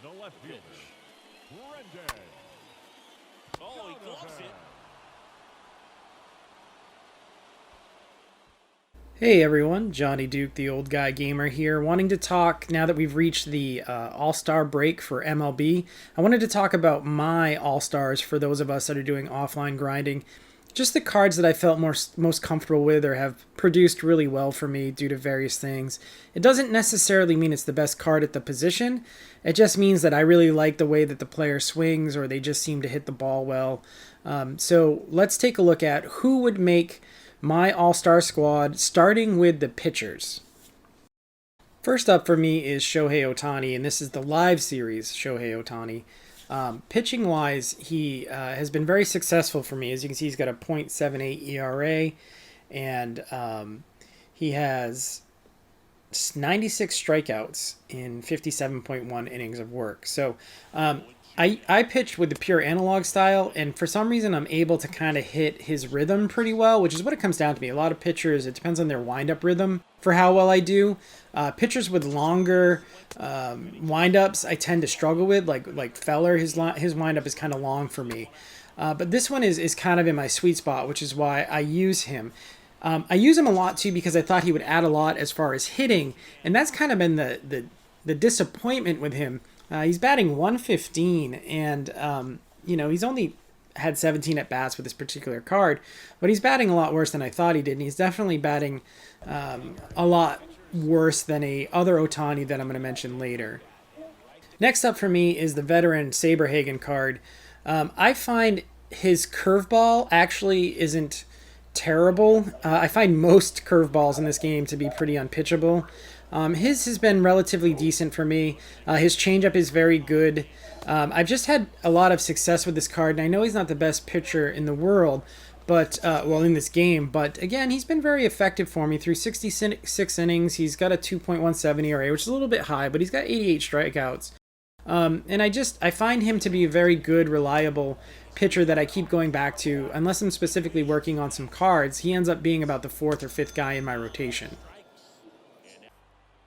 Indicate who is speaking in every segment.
Speaker 1: The left fielder, Brendan.
Speaker 2: Oh, he gloves it.
Speaker 3: Hey everyone, Johnny Duke, the old guy gamer here, wanting to talk now that we've reached the All-Star break for MLB. I wanted to talk about my All-Stars for those of us that are doing offline grinding. Just the cards that I felt most comfortable with or have produced really well for me due to various things. It doesn't necessarily mean it's the best card at the position. It just means that I really like the way that the player swings or they just seem to hit the ball well. So let's take a look at who would make my All-Star squad, starting with the pitchers. First up for me is Shohei Ohtani, and this is the live series Shohei Ohtani. Pitching-wise, he has been very successful for me. As you can see, he's got a .78 ERA, and he has 96 strikeouts in 57.1 innings of work. So I pitched with the pure analog style, and for some reason I'm able to kind of hit his rhythm pretty well, which is what it comes down to me. A lot of pitchers, it depends on their wind-up rhythm for how well I do. Pitchers with longer wind-ups I tend to struggle with, like Feller, his wind-up is kind of long for me. But this one is kind of in my sweet spot, which is why I use him. I use him a lot too because I thought he would add a lot as far as hitting, and that's kind of been the disappointment with him. He's batting 115, and he's only had 17 at bats with this particular card, but he's batting a lot worse than I thought he did, and he's definitely batting a lot worse than a other Ohtani that I'm going to mention later. Next up for me is the veteran Sabre Hagan card. I find his curveball actually isn't terrible. I find most curveballs in this game to be pretty unpitchable. His has been relatively decent for me. His changeup is very good. I've just had a lot of success with this card, and I know he's not the best pitcher in the world, but in this game. But again, he's been very effective for me through 66 innings. He's got a 2.17 ERA, which is a little bit high, but he's got 88 strikeouts. And I find him to be a very good, reliable pitcher that I keep going back to. Unless I'm specifically working on some cards, he ends up being about the fourth or fifth guy in my rotation.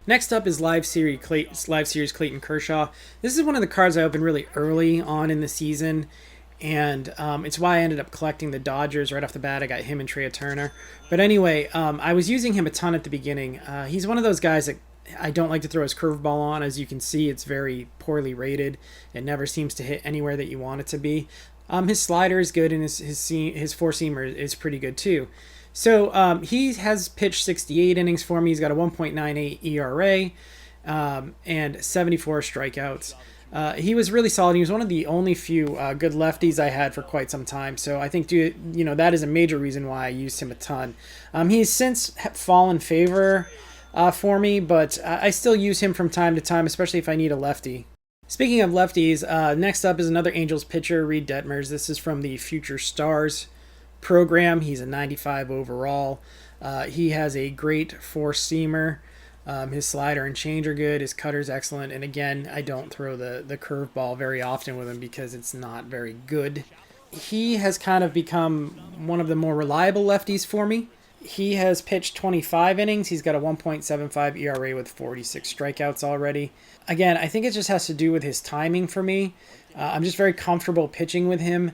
Speaker 3: Next up is Live Series Clayton Kershaw. This is one of the cards I opened really early on in the season, and it's why I ended up collecting the Dodgers right off the bat. I got him and Trey Turner. But anyway, I was using him a ton at the beginning. He's one of those guys that I don't like to throw his curveball on. As you can see, it's very poorly rated. It never seems to hit anywhere that you want it to be. His slider is good, and his four-seamer is pretty good too. So he has pitched 68 innings for me. He's got a 1.98 ERA and 74 strikeouts. He was really solid. He was one of the only few good lefties I had for quite some time. So I think that is a major reason why I used him a ton. He's since fallen favor for me, but I still use him from time to time, especially if I need a lefty. Speaking of lefties, next up is another Angels pitcher, Reed Detmers. This is from the Future Stars program. He's a 95 overall. He has a great four-seamer. His slider and change are good. His cutter's excellent. And again, I don't throw the curveball very often with him because it's not very good. He has kind of become one of the more reliable lefties for me. He has pitched 25 innings. He's got a 1.75 ERA with 46 strikeouts already. Again, I think it just has to do with his timing for me. I'm just very comfortable pitching with him.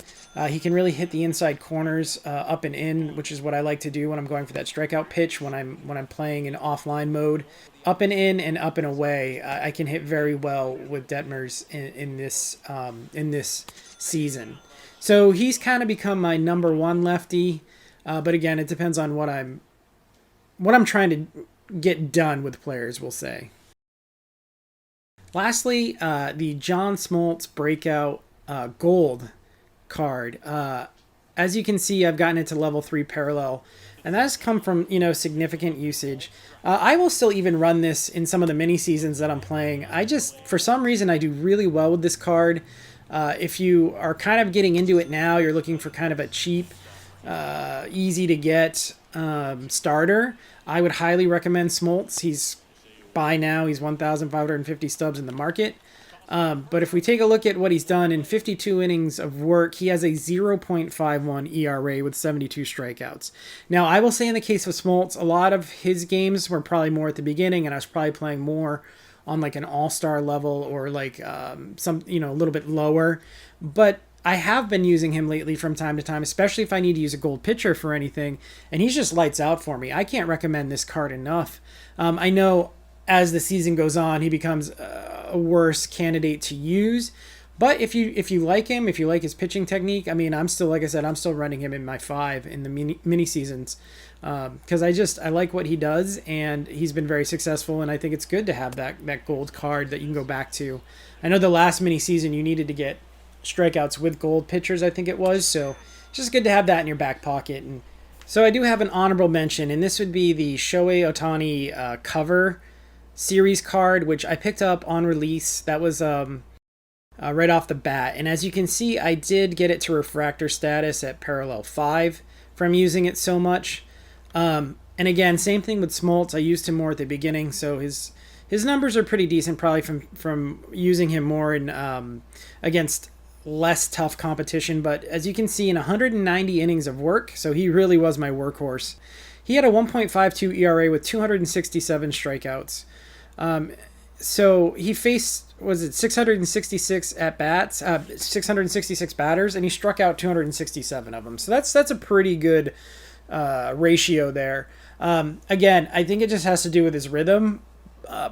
Speaker 3: He can really hit the inside corners up and in, which is what I like to do when I'm going for that strikeout pitch when I'm playing in offline mode. Up and in and up and away, I can hit very well with Detmers in this season. So he's kind of become my number one lefty. But again, it depends on what I'm trying to get done with players, we'll say. Lastly, the John Smoltz Breakout Gold card. As you can see, I've gotten it to level 3 parallel, and that has come from significant usage. I will still even run this in some of the mini seasons that I'm playing. For some reason, I do really well with this card. If you are kind of getting into it now, you're looking for kind of a cheap, easy to get starter, I would highly recommend Smoltz. He's 1,550 stubs in the market. But if we take a look at what he's done in 52 innings of work, he has a 0.51 ERA with 72 strikeouts. Now, I will say in the case of Smoltz, a lot of his games were probably more at the beginning, and I was probably playing more on like an all-star level or like some, you know, a little bit lower. But I have been using him lately from time to time, especially if I need to use a gold pitcher for anything, and he's just lights out for me. I can't recommend this card enough. I know as the season goes on, he becomes a worse candidate to use. But if you like him, if you like his pitching technique, I mean, I'm still, like I said, I'm still running him in my 5 in the mini seasons because I like what he does, and he's been very successful, and I think it's good to have that gold card that you can go back to. I know the last mini season you needed to get strikeouts with gold pitchers, I think it was, so it's just good to have that in your back pocket. And so I do have an honorable mention, and this would be the Shohei Ohtani cover series card, which I picked up on release. That was right off the bat, and as you can see, I did get it to refractor status at parallel 5 from using it so much. And again, same thing with Smoltz. I used him more at the beginning, so his numbers are pretty decent, probably from using him more in against less tough competition. But as you can see, in 190 innings of work, so he really was my workhorse. He had a 1.52 ERA with 267 strikeouts. So he faced, was it 666 at bats, 666 batters, and he struck out 267 of them. So that's a pretty good ratio there. Again, I think it just has to do with his rhythm,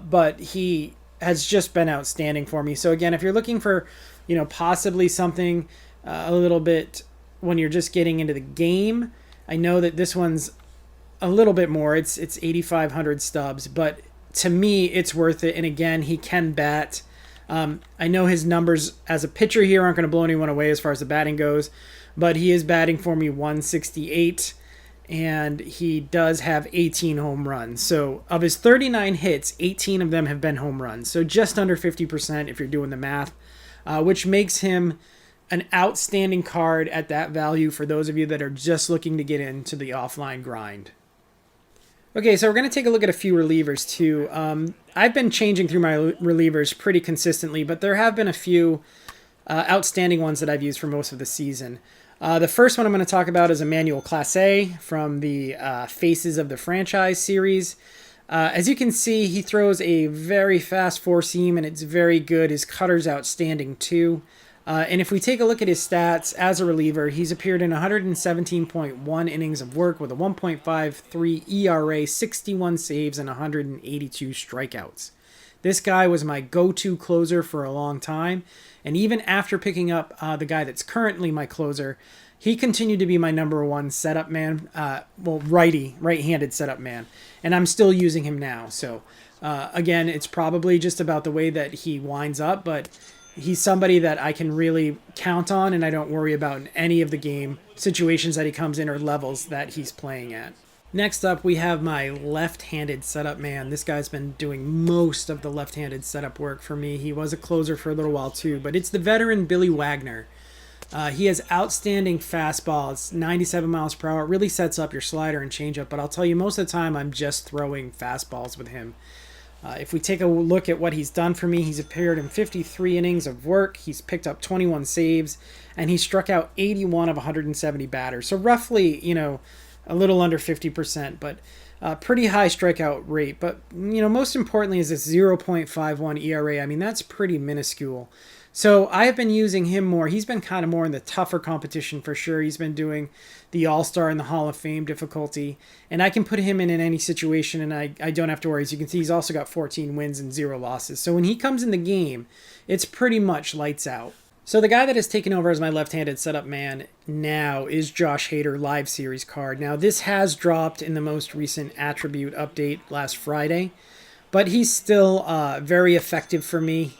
Speaker 3: but he has just been outstanding for me. So again, if you're looking for, you know, possibly something a little bit when you're just getting into the game, I know that this one's a little bit more. It's 8,500 stubs, but to me, it's worth it. And again, he can bat. I know his numbers as a pitcher here aren't going to blow anyone away as far as the batting goes, but he is batting for me 168, and he does have 18 home runs. So of his 39 hits, 18 of them have been home runs. So just under 50% if you're doing the math, which makes him an outstanding card at that value for those of you that are just looking to get into the offline grind. Okay, so we're going to take a look at a few relievers too. I've been changing through my relievers pretty consistently, but there have been a few outstanding ones that I've used for most of the season. The first one I'm going to talk about is Emmanuel Clase from the Faces of the Franchise series. As you can see, he throws a very fast four-seam, and it's very good. His cutter's outstanding too. And if we take a look at his stats as a reliever, he's appeared in 117.1 innings of work with a 1.53 ERA, 61 saves, and 182 strikeouts. This guy was my go-to closer for a long time, and even after picking up the guy that's currently my closer, he continued to be my number one setup man, right-handed setup man, and I'm still using him now. So again, it's probably just about the way that he winds up, but he's somebody that I can really count on, and I don't worry about in any of the game situations that he comes in or levels that he's playing at. Next up, we have my left-handed setup man. This guy's been doing most of the left-handed setup work for me. He was a closer for a little while too, but it's the veteran Billy Wagner. He has outstanding fastball. It's 97 miles per hour. It really sets up your slider and changeup, but I'll tell you, most of the time I'm just throwing fastballs with him. If we take a look at what he's done for me, he's appeared in 53 innings of work. He's picked up 21 saves, and he struck out 81 of 170 batters. So roughly, a little under 50%, but pretty high strikeout rate. But, most importantly is this 0.51 ERA. I mean, that's pretty minuscule. So I have been using him more. He's been kind of more in the tougher competition for sure. He's been doing the All-Star and the Hall of Fame difficulty, and I can put him in any situation, and I don't have to worry. As you can see, he's also got 14 wins and 0 losses. So when he comes in the game, it's pretty much lights out. So the guy that has taken over as my left-handed setup man now is Josh Hader Live Series card. Now, this has dropped in the most recent attribute update last Friday, but he's still very effective for me.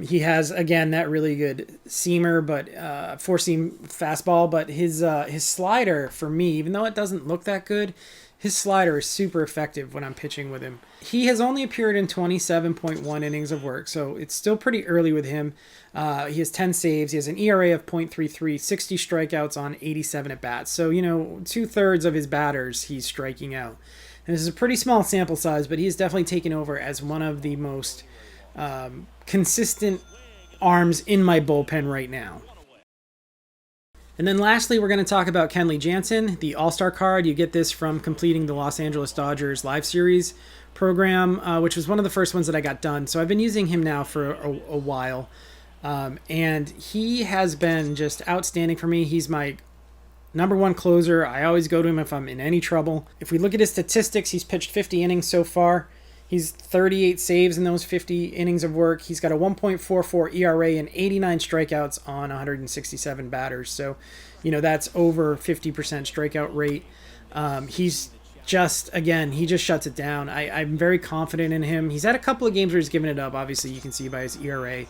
Speaker 3: He has, again, that really good seamer, but four-seam fastball. But his slider, for me, even though it doesn't look that good, his slider is super effective when I'm pitching with him. He has only appeared in 27.1 innings of work, so it's still pretty early with him. He has 10 saves. He has an ERA of .33, 60 strikeouts on 87 at-bats. So, 2/3 of his batters he's striking out. And this is a pretty small sample size, but he's definitely taken over as one of the most consistent arms in my bullpen right now. And then lastly, we're going to talk about Kenley Janssen, the All-Star card. You get this from completing the Los Angeles Dodgers Live Series program, which was one of the first ones that I got done. So I've been using him now for a while. And he has been just outstanding for me. He's my number one closer. I always go to him if I'm in any trouble. If we look at his statistics, he's pitched 50 innings so far. He's 38 saves in those 50 innings of work. He's got a 1.44 ERA and 89 strikeouts on 167 batters. So, that's over 50% strikeout rate. He's just, again, he just shuts it down. I'm very confident in him. He's had a couple of games where he's given it up. Obviously, you can see by his ERA.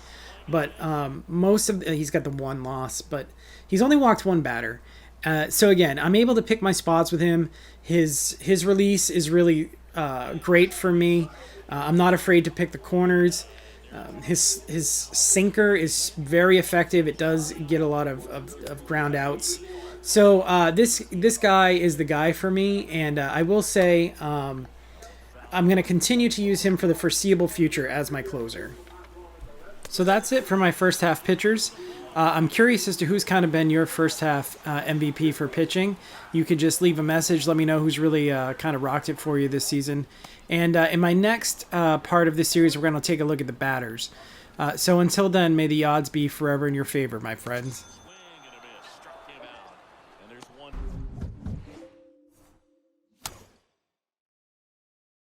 Speaker 3: But he's got the one loss, but he's only walked one batter. So again, I'm able to pick my spots with him. His release is really great for me. I'm not afraid to pick the corners. His sinker is very effective. It does get a lot of ground outs. So this guy is the guy for me, and I will say I'm going to continue to use him for the foreseeable future as my closer. So that's it for my first half pitchers. I'm curious as to who's kind of been your first half MVP for pitching. You could just leave a message. Let me know who's really kind of rocked it for you this season. And in my next part of this series, we're going to take a look at the batters. So until then, may the odds be forever in your favor, my friends.
Speaker 2: Swing and a miss. Struck him out. And there's one.